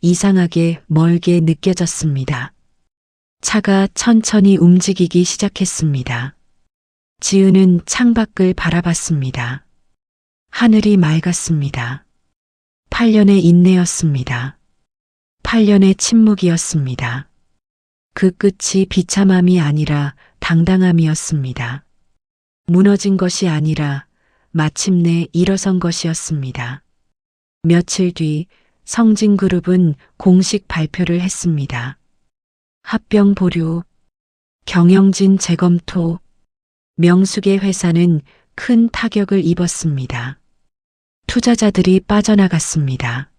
이상하게 멀게 느껴졌습니다. 차가 천천히 움직이기 시작했습니다. 지은은 창밖을 바라봤습니다. 하늘이 맑았습니다. 8년의 인내였습니다. 8년의 침묵이었습니다. 그 끝이 비참함이 아니라 당당함이었습니다. 무너진 것이 아니라 마침내 일어선 것이었습니다. 며칠 뒤 성진그룹은 공식 발표를 했습니다. 합병 보류, 경영진 재검토, 명숙의 회사는 큰 타격을 입었습니다. 투자자들이 빠져나갔습니다.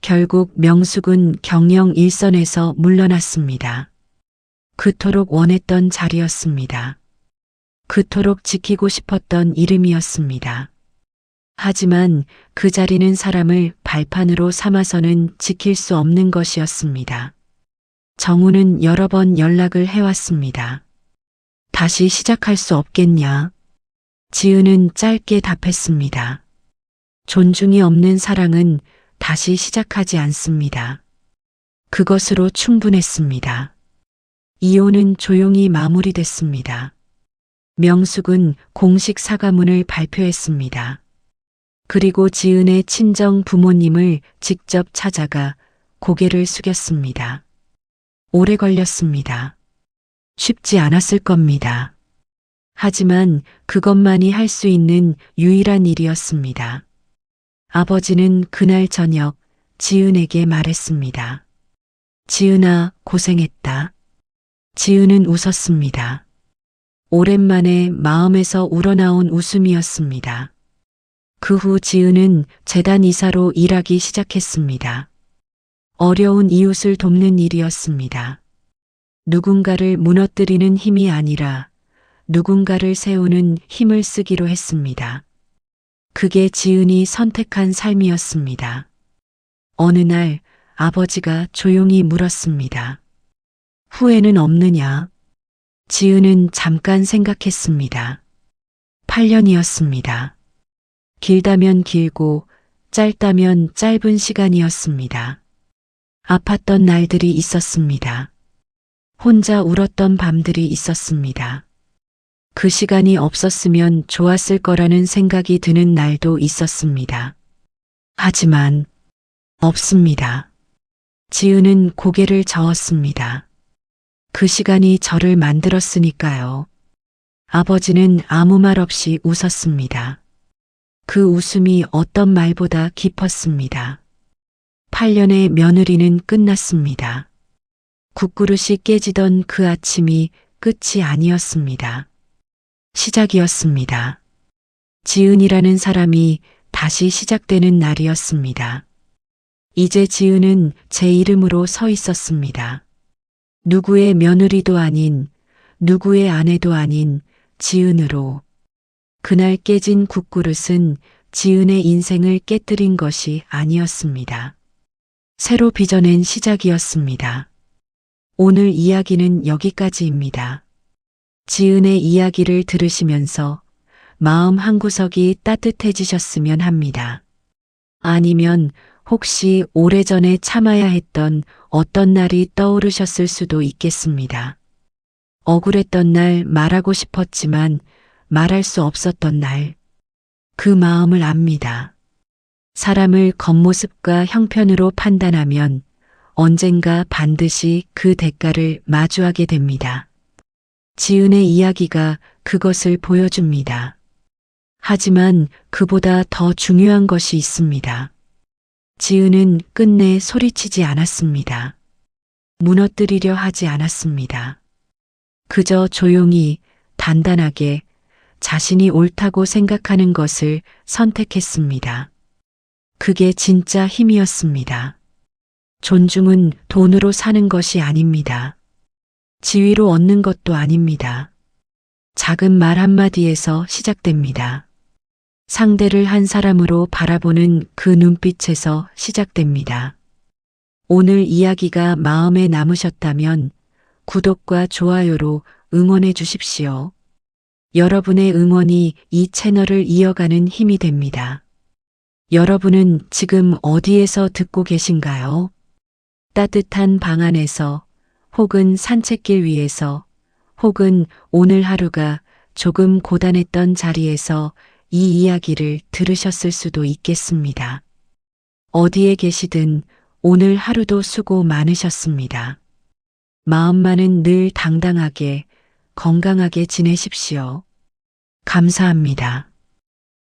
결국 명숙은 경영 일선에서 물러났습니다. 그토록 원했던 자리였습니다. 그토록 지키고 싶었던 이름이었습니다. 하지만 그 자리는 사람을 발판으로 삼아서는 지킬 수 없는 것이었습니다. 정우는 여러 번 연락을 해왔습니다. 다시 시작할 수 없겠냐? 지은은 짧게 답했습니다. 존중이 없는 사랑은 다시 시작하지 않습니다. 그것으로 충분했습니다. 이혼은 조용히 마무리됐습니다. 명숙은 공식 사과문을 발표했습니다. 그리고 지은의 친정 부모님을 직접 찾아가 고개를 숙였습니다. 오래 걸렸습니다. 쉽지 않았을 겁니다. 하지만 그것만이 할 수 있는 유일한 일이었습니다. 아버지는 그날 저녁 지은에게 말했습니다. 지은아, 고생했다. 지은은 웃었습니다. 오랜만에 마음에서 우러나온 웃음이었습니다. 그 후 지은은 재단 이사로 일하기 시작했습니다. 어려운 이웃을 돕는 일이었습니다. 누군가를 무너뜨리는 힘이 아니라 누군가를 세우는 힘을 쓰기로 했습니다. 그게 지은이 선택한 삶이었습니다. 어느 날 아버지가 조용히 물었습니다. 후회는 없느냐? 지은은 잠깐 생각했습니다. 8년이었습니다. 길다면 길고 짧다면 짧은 시간이었습니다. 아팠던 날들이 있었습니다. 혼자 울었던 밤들이 있었습니다. 그 시간이 없었으면 좋았을 거라는 생각이 드는 날도 있었습니다. 하지만 없습니다. 지은은 고개를 저었습니다. 그 시간이 저를 만들었으니까요. 아버지는 아무 말 없이 웃었습니다. 그 웃음이 어떤 말보다 깊었습니다. 8년의 며느리는 끝났습니다. 국그릇이 깨지던 그 아침이 끝이 아니었습니다. 시작이었습니다. 지은이라는 사람이 다시 시작되는 날이었습니다. 이제 지은은 제 이름으로 서 있었습니다. 누구의 며느리도 아닌, 누구의 아내도 아닌 지은으로. 그날 깨진 국그릇은 지은의 인생을 깨뜨린 것이 아니었습니다. 새로 빚어낸 시작이었습니다. 오늘 이야기는 여기까지입니다. 지은의 이야기를 들으시면서 마음 한구석이 따뜻해지셨으면 합니다. 아니면 혹시 오래전에 참아야 했던 어떤 날이 떠오르셨을 수도 있겠습니다. 억울했던 날, 말하고 싶었지만 말할 수 없었던 날, 그 마음을 압니다. 사람을 겉모습과 형편으로 판단하면 언젠가 반드시 그 대가를 마주하게 됩니다. 지은의 이야기가 그것을 보여줍니다. 하지만 그보다 더 중요한 것이 있습니다. 지은은 끝내 소리치지 않았습니다. 무너뜨리려 하지 않았습니다. 그저 조용히, 단단하게 자신이 옳다고 생각하는 것을 선택했습니다. 그게 진짜 힘이었습니다. 존중은 돈으로 사는 것이 아닙니다. 지위로 얻는 것도 아닙니다. 작은 말 한마디에서 시작됩니다. 상대를 한 사람으로 바라보는 그 눈빛에서 시작됩니다. 오늘 이야기가 마음에 남으셨다면 구독과 좋아요로 응원해 주십시오. 여러분의 응원이 이 채널을 이어가는 힘이 됩니다. 여러분은 지금 어디에서 듣고 계신가요? 따뜻한 방 안에서, 혹은 산책길 위에서, 혹은 오늘 하루가 조금 고단했던 자리에서 이 이야기를 들으셨을 수도 있겠습니다. 어디에 계시든 오늘 하루도 수고 많으셨습니다. 마음만은 늘 당당하게, 건강하게 지내십시오. 감사합니다.